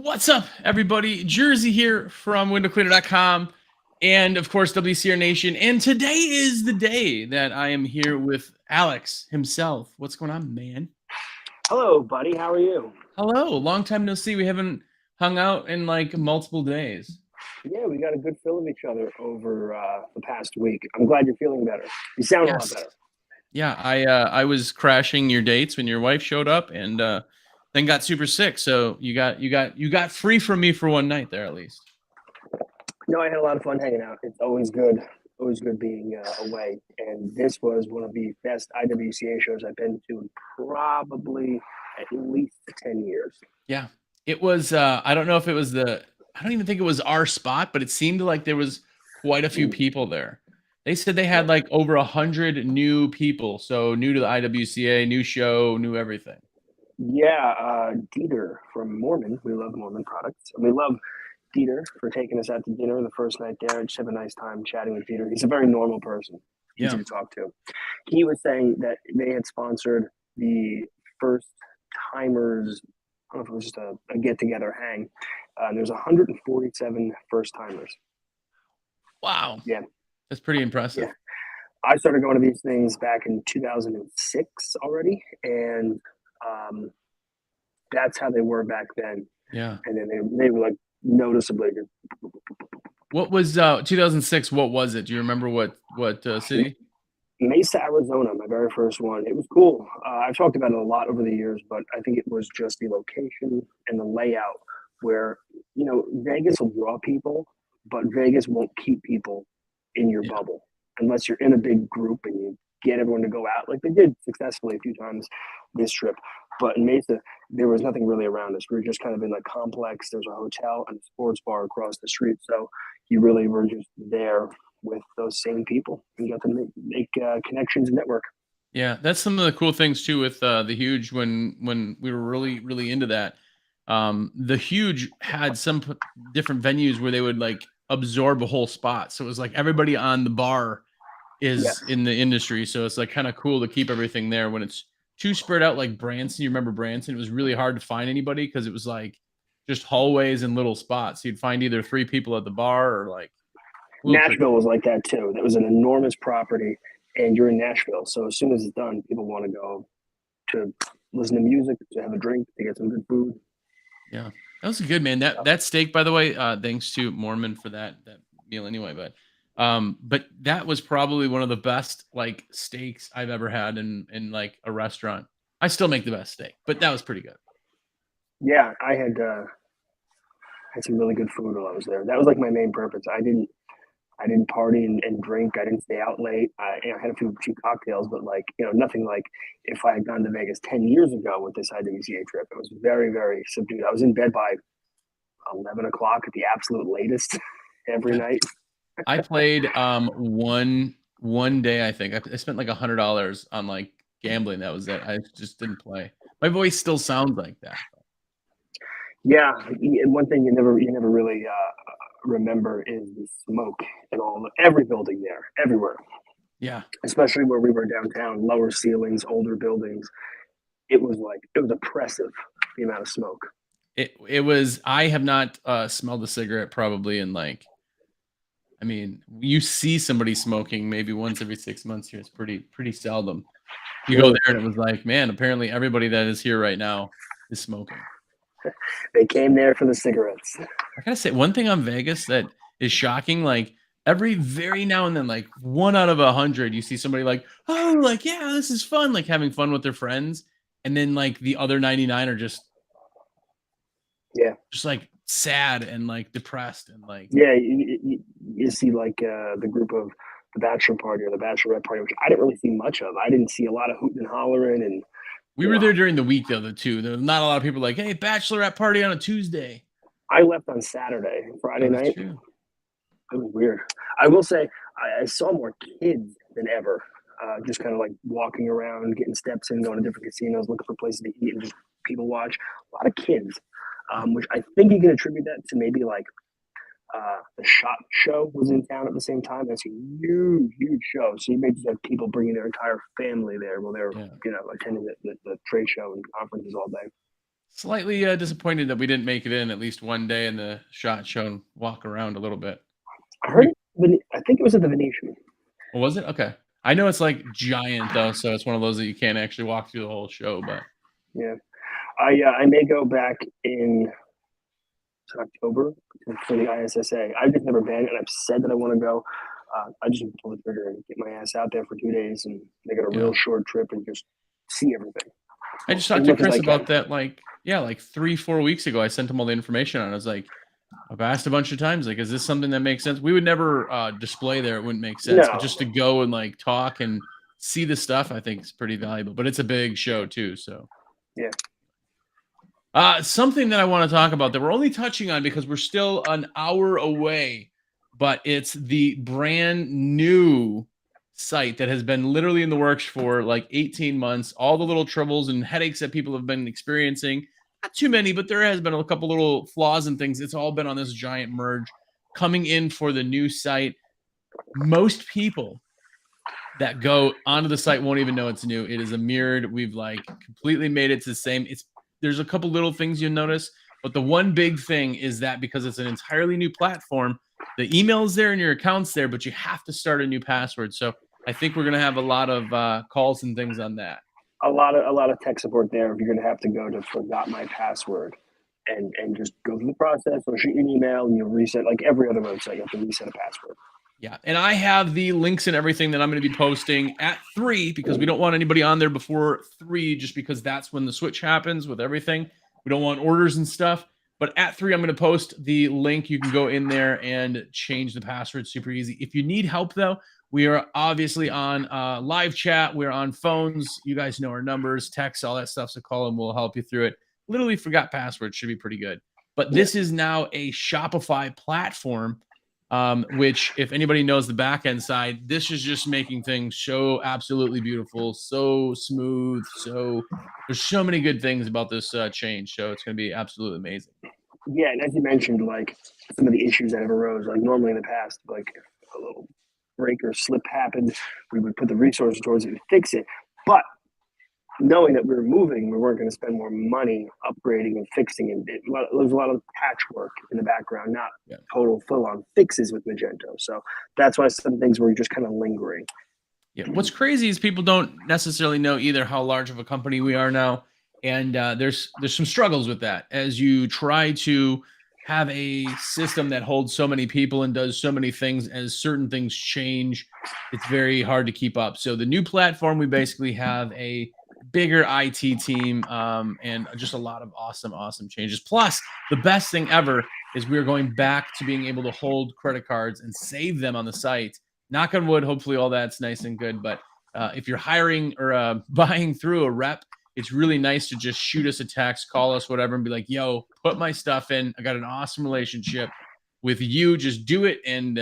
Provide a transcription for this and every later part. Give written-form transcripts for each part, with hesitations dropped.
What's up, everybody? Jersey here from windowcleaner.com and, of course, WCR Nation. And today is the day that I am here with Alex himself. What's going on, man? Hello, buddy. How are you? Hello. Long time no see. We haven't hung out in like multiple days. Yeah, we got a good feel of each other over the past week. I'm glad you're feeling better. You sound a lot Yes. better. Yeah, I was crashing your dates when your wife showed up and then got super sick. So you got free from me for one night there at least. No, I had a lot of fun hanging out. It's always good being away. And this was one of the best IWCA shows I've been to in probably at least 10 years. Yeah. It was I don't know if it was I don't even think it was our spot, but it seemed like there was quite a few Mm, people there. They said they yeah. had like over 100 new people, so new to the IWCA, new show, new everything. Yeah, Dieter from Mormon. We love Mormon products. And we love Dieter for taking us out to dinner the first night there. Just have a nice time chatting with Dieter. He's a very normal person, easy Yeah. to talk to. He was saying that they had sponsored the first timers. I don't know if it was just a get together hang. There's 147 first timers. Wow. Yeah, That's pretty impressive. yeah. I started going to these things back in 2006 already, and um, that's how they were back then. Yeah. And then they were like noticeably What was 2006? What was it? Do you remember what city? Mesa, Arizona, my very first one. It was cool. I've talked about it a lot over the years, but I think it was just the location and the layout where, Vegas will draw people, but Vegas won't keep people in your Yeah. bubble unless you're in a big group and you get everyone to go out like they did successfully a few times this trip. But in Mesa, there was nothing really around us. We were just kind of in a complex. There's a hotel and a sports bar across the street. So you really were just there with those same people. You got to make connections and network. Yeah, that's some of the cool things too with the Huge when we were really into that. The Huge had some different venues where they would like absorb a whole spot. So it was like everybody on the bar is Yes. in the industry. So it's like kind of cool to keep everything there when it's too spread out like Branson. You remember Branson? It was really hard to find anybody because it was like just hallways and little spots. You'd find either three people at the bar or like a little tricky. Nashville was like that too. That was an enormous property, and you're in Nashville. So as soon as it's done, people want to go to listen to music, to have a drink, to get some good food. Yeah. That was good, man. That steak, by the way, thanks to Mormon for that meal anyway. But that was probably one of the best like steaks I've ever had in like a restaurant. I still make the best steak, but that was pretty good. Yeah, I had some really good food while I was there. That was like my main purpose. I didn't party and drink. I didn't stay out late. I had a few cocktails, but like nothing like if I had gone to Vegas 10 years ago with this IWCA trip. It was very very subdued. I was in bed by 11 o'clock at the absolute latest every Yeah. night. I played one day, I think. I spent like $100 on like gambling. That was it. I just didn't play. My voice still sounds like that. Yeah, one thing you never really remember is the smoke in every building there, everywhere. Yeah. Especially where we were downtown, lower ceilings, older buildings. It was oppressive the amount of smoke. It was I have not smelled a cigarette probably in like I mean, you see somebody smoking maybe once every 6 months here. It's pretty seldom. You go Really, there and it was like, man, apparently everybody that is here right now is smoking. they came there for the cigarettes. I gotta say, one thing on Vegas that is shocking, like every very now and then, like 1 out of 100, you see somebody like, oh, like, yeah, this is fun, like having fun with their friends. And then like the other 99 are Yeah, just like sad and like depressed and like yeah. You see like the group of the bachelor party or the bachelorette party, which I didn't really see much of. I didn't see a lot of hooting and hollering, and we you were know, there during the week though, the two. There was not a lot of people like, hey, bachelorette party on a Tuesday. I left on Saturday, Oh, Friday that's night. true. It was weird. I will say I saw more kids than ever. Just kind of like walking around, getting steps in, going to different casinos, looking for places to eat, and just people watch. A lot of kids, which I think you can attribute that to maybe like the Shot Show was in town at the same time. That's a huge show. So you may just have people bringing their entire family there while they're Yeah. attending the trade show and conferences all day. Slightly disappointed that we didn't make it in at least one day in the shot show and walk around a little bit. I heard. Pretty, I think it was at the Venetian. what was it? Okay. I know it's like giant though, so it's one of those that you can't actually walk through the whole show, but Yeah, I may go back in October for the ISSA. I've just never been, and I've said that I want to go. I just pull the trigger and get my ass out there for 2 days and make it a real yeah. short trip and just see everything I just as talked to much as Chris I about can. that like 3-4 weeks ago. I sent him all the information on it. I was like, I've asked a bunch of times, like, is this something that makes sense? We would never display there, it wouldn't make sense, but No, just to go and like talk and see the stuff, I think is pretty valuable. But it's a big show too. So yeah, something that I want to talk about that we're only touching on because we're still an hour away, but it's the brand new site that has been literally in the works for like 18 months. All the little troubles and headaches that people have been experiencing, not too many, but there has been a couple little flaws and things. It's all been on this giant merge coming in for the new site. Most people that go onto the site won't even know it's new. It is a mirrored. We've like completely made it to the same. There's a couple little things you'll notice, but the one big thing is that because it's an entirely new platform, the email is there and your account's there, but you have to start a new password. So I think we're gonna have a lot of calls and things on that. a lot of tech support there. If you're going to have to go to forgot my password and just go through the process or shoot you an email and you'll reset like every other website. You have to reset a password. Yeah, and I have the links and everything that I'm going to be posting at 3 because we don't want anybody on there before 3, just because that's when the switch happens with everything. We don't want orders and stuff. But at 3, I'm going to post the link. You can go in there and change the password. Super easy. If you need help, though, we are obviously on live chat. We're on phones. You guys know our numbers, text, all that stuff. So call and we'll help you through it. Literally forgot password. Should be pretty good. But this is now a Shopify platform, which if anybody knows the back end side, this is just making things so absolutely beautiful, so smooth. So there's so many good things about this change. So it's going to be absolutely amazing. Yeah, and as you mentioned, like some of the issues that have arose, like normally in the past, like a little break or slip happened, we would put the resources towards it to fix it. But knowing that we were moving, we weren't going to spend more money upgrading and fixing it. There was a lot of patchwork in the background, not total full-on fixes with Magento. So that's why some things were just kind of lingering. Yeah. What's crazy is people don't necessarily know either how large of a company we are now, and there's some struggles with that as you try to have a system that holds so many people and does so many things. As certain things change, it's very hard to keep up. So the new platform, we basically have a bigger IT team and just a lot of awesome changes. Plus, the best thing ever is we're going back to being able to hold credit cards and save them on the site. Knock on wood, hopefully all that's nice and good. But if you're hiring or buying through a rep, it's really nice to just shoot us a text, call us, whatever, and be like, yo, put my stuff in. I got an awesome relationship with you. Just do it. And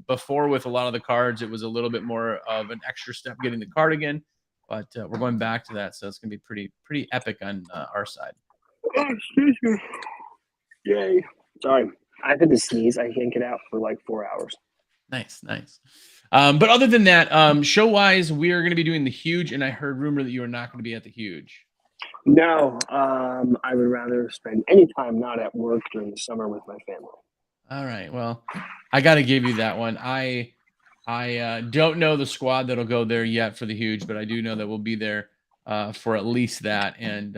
before, with a lot of the cards, it was a little bit more of an extra step getting the card again. But we're going back to that. So it's going to be pretty epic on our side. Oh, excuse me. Yay. Sorry. I've had to sneeze. I can't get out for like 4 hours. Nice. But other than that, show-wise, we are going to be doing the Huge, and I heard rumor that you are not going to be at the Huge. No, I would rather spend any time not at work during the summer with my family. All right. Well, I got to give you that one. I don't know the squad that'll go there yet for the Huge, but I do know that we'll be there for at least that. And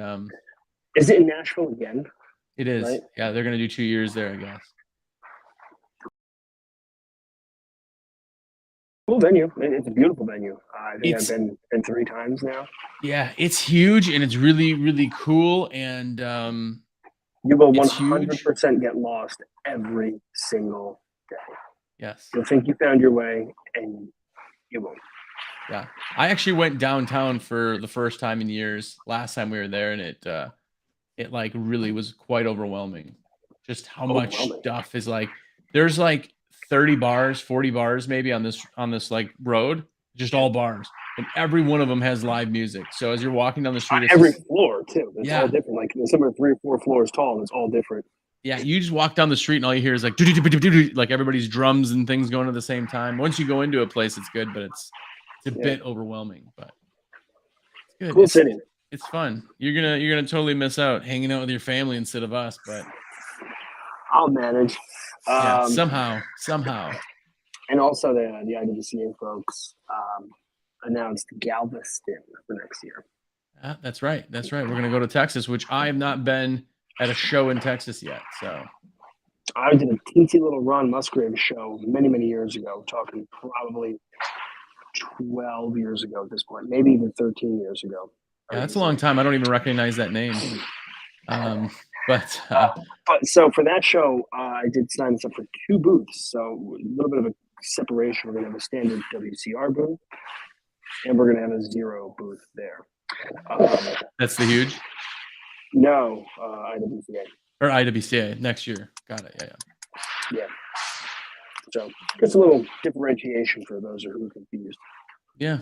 is it in Nashville again? It is. Right? Yeah, they're going to do 2 years there, I guess. Cool venue. It's a beautiful venue. I think I've been 3 times now. Yeah, it's huge and it's really cool. And you will 100% get lost every single day. Yes. You'll think you found your way and you won't. Yeah. I actually went downtown for the first time in years last time we were there, and it like really was quite overwhelming. Just how much stuff is like, there's like 30 bars, 40 bars maybe on this like road, just all bars. And every one of them has live music. So as you're walking down the street, every floor too. It's all different. Like some are 3 or 4 floors tall, and it's all different. Yeah, you just walk down the street and all you hear is like like everybody's drums and things going at the same time. Once you go into a place, it's good, but it's a bit overwhelming. But it's good. Cool city. It's fun. You're gonna totally miss out hanging out with your family instead of us, but I'll manage. yeah, Um, somehow. and also the IWCA folks announced Galveston for next year. That's right. That's right. We're gonna go to Texas, which I have not been at a show in Texas yet. So I did a teensy little Ron Musgrave show many years ago, talking probably 12 years ago at this point, maybe even 13 years ago. yeah, that's a long time. I don't even recognize that name. But But so for that show, I did sign us up for 2 booths. So a little bit of a separation. We're going to have a standard WCR booth, and we're going to have a Zero booth there. that's the huge No, IWCA. or IWCA next year. Got it. Yeah. So just a little differentiation for those who are confused. Yeah.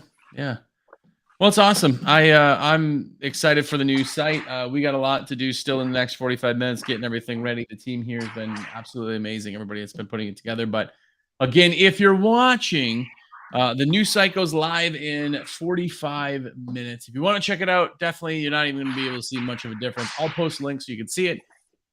Well, it's awesome. I'm excited for the new site. We got a lot to do still in the next 45 minutes, getting everything ready. The team here has been absolutely amazing. Everybody that's been putting it together. But again, if you're watching, the new site goes live in 45 minutes. If you want to check it out, definitely you're not even going to be able to see much of a difference. I'll post links so you can see it.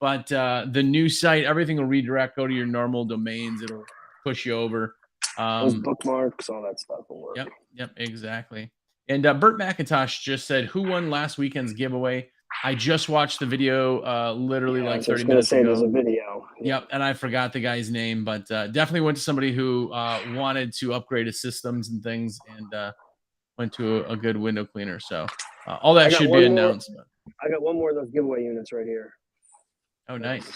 But the new site, everything will redirect, go to your normal domains. It'll push you over. Those bookmarks, all that stuff will work. Yep, exactly. And Burt McIntosh just said, "Who won last weekend's giveaway?" I just watched the video, literally like 30 minutes ago. There's a video. Yep, and I forgot the guy's name, but definitely went to somebody who wanted to upgrade his systems and things, and went to a good window cleaner. So all that should be announced. I got one more of those giveaway units right here. Oh, nice.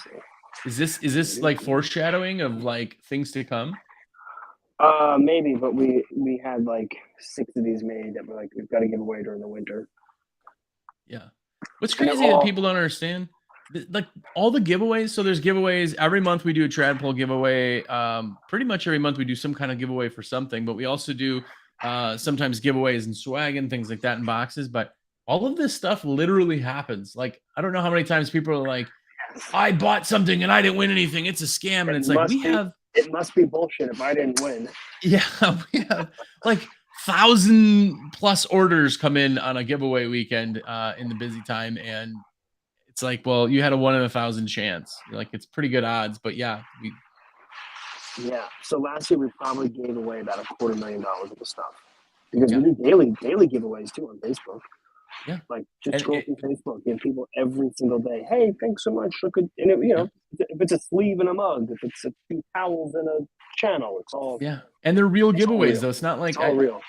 Is this like foreshadowing of like things to come? Maybe, but we had like 6 of these made that we've got to give away during the winter. Yeah. What's crazy that people don't understand, like all the giveaways. So there's giveaways every month. We do a trad pull giveaway. Pretty much every month we do some kind of giveaway for something, but we also do sometimes giveaways and swag and things like that in boxes. But all of this stuff literally happens. Like, I don't know how many times people are like, I bought something and I didn't win anything. It's a scam. And it's like, it must be bullshit if I didn't win. Yeah, we have like 1,000+ orders come in on a giveaway weekend in the busy time, and it's like, well, you had a 1 in 1,000 chance. Like, it's pretty good odds, but yeah. So last year we probably gave away about $250,000 worth of stuff because we do daily giveaways too on Facebook. Yeah, like just scroll through Facebook, give people every single day. Hey, thanks so much. Look at, and it, if it's a sleeve and a mug, if it's a few towels and a channel, it's all and they're real giveaways though. It's not like it's all real.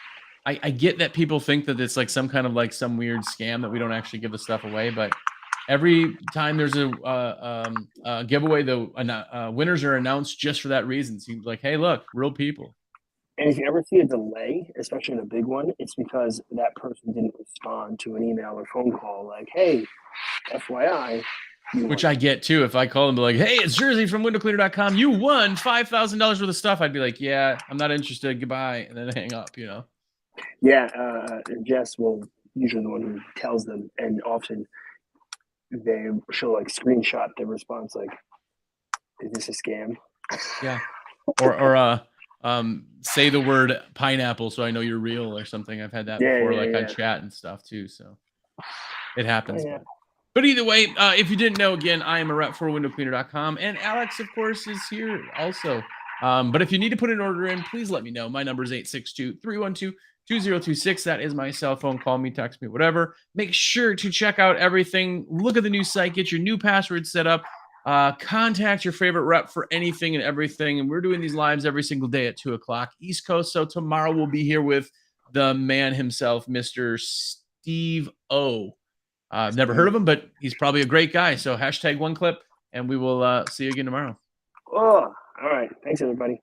I get that people think that it's like some kind of like some weird scam that we don't actually give the stuff away, but every time there's a giveaway, the winners are announced just for that reason. Seems like, hey, look, real people. And if you ever see a delay, especially in a big one, it's because that person didn't respond to an email or phone call like, hey, FYI. Which I get too. If I call them like, hey, it's Jersey from windowcleaner.com. You won $5,000 worth of stuff. I'd be like, yeah, I'm not interested. Goodbye. And then hang up, Yeah. Jess will usually the one who tells them. And often she'll like screenshot their response like, is this a scam? Yeah. Or say the word pineapple so I know you're real or something. I've had that before, on chat and stuff too. So it happens. But either way, if you didn't know, again, I am a rep for windowcleaner.com, and Alex, of course, is here also. But if you need to put an order in, please let me know. My number is 862-312-2026. That is my cell phone. Call me, text me, whatever. Make sure to check out everything. Look at the new site. Get your new password set up. Contact your favorite rep for anything and everything. And we're doing these lives every single day at 2:00 East Coast. So tomorrow we'll be here with the man himself, Mr. Steve O. I've never heard of him, but he's probably a great guy. So #1clip, and we will see you again tomorrow. Oh, all right. Thanks, everybody.